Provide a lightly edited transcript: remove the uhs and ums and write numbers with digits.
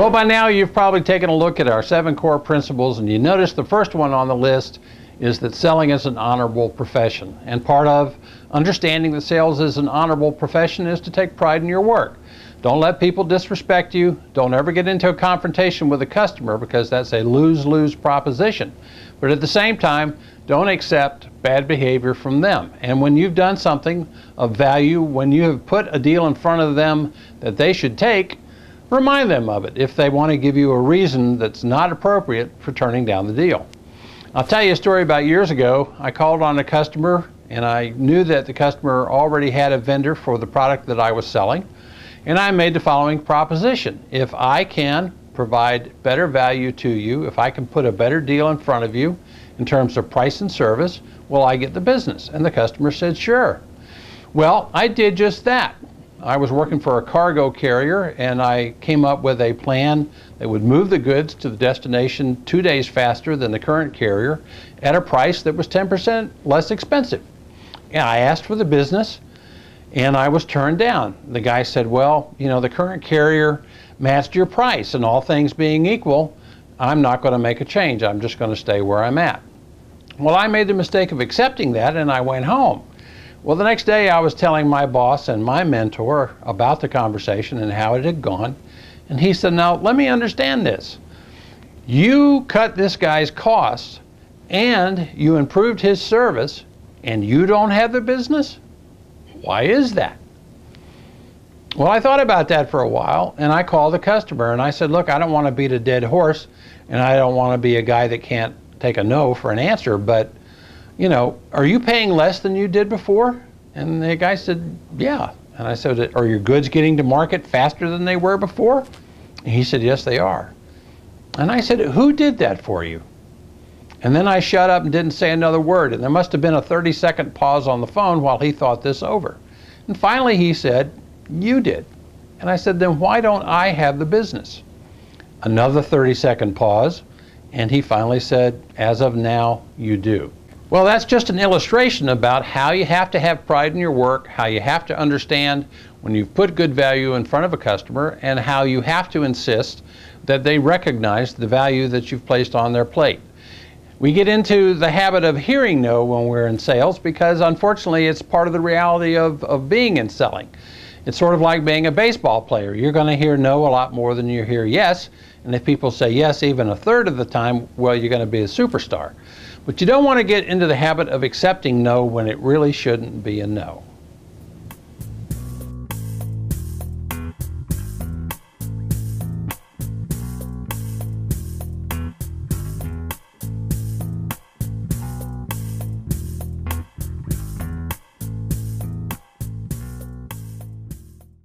Well, by now you've probably taken a look at our 7 core principles, and you notice the first one on the list is that selling is an honorable profession. And part of understanding that sales is an honorable profession is to take pride in your work. Don't let people disrespect you. Don't ever get into a confrontation with a customer, because that's a lose-lose proposition. But at the same time, don't accept bad behavior from them. And when you've done something of value, when you have put a deal in front of them that they should take, remind them of it if they want to give you a reason that's not appropriate for turning down the deal. I'll tell you a story about years ago. I called on a customer, and I knew that the customer already had a vendor for the product that I was selling. And I made the following proposition: if I can provide better value to you, if I can put a better deal in front of you in terms of price and service, will I get the business? And the customer said, sure. Well, I did just that. I was working for a cargo carrier, and I came up with a plan that would move the goods to the destination 2 days faster than the current carrier at a price that was 10% less expensive. And I asked for the business, and I was turned down. The guy said, well, you know, the current carrier matched your price, and all things being equal, I'm not going to make a change. I'm just going to stay where I'm at. Well, I made the mistake of accepting that, and I went home. Well, the next day I was telling my boss and my mentor about the conversation and how it had gone. And he said, now let me understand this. You cut this guy's costs and you improved his service, and you don't have the business? Why is that? Well, I thought about that for a while, and I called the customer and I said, look, I don't want to beat a dead horse, and I don't want to be a guy that can't take a no for an answer, but you know, are you paying less than you did before? And the guy said, yeah. And I said, are your goods getting to market faster than they were before? And he said, yes, they are. And I said, who did that for you? And then I shut up and didn't say another word. And there must have been a 30-second pause on the phone while he thought this over. And finally he said, you did. And I said, then why don't I have the business? Another 30-second pause. And he finally said, as of now, you do. Well, that's just an illustration about how you have to have pride in your work, how you have to understand when you've put good value in front of a customer, and how you have to insist that they recognize the value that you've placed on their plate. We get into the habit of hearing no when we're in sales because, unfortunately, it's part of the reality of being in selling. It's sort of like being a baseball player. You're going to hear no a lot more than you hear yes, and if people say yes even a third of the time, well, you're going to be a superstar. But you don't want to get into the habit of accepting no when it really shouldn't be a no.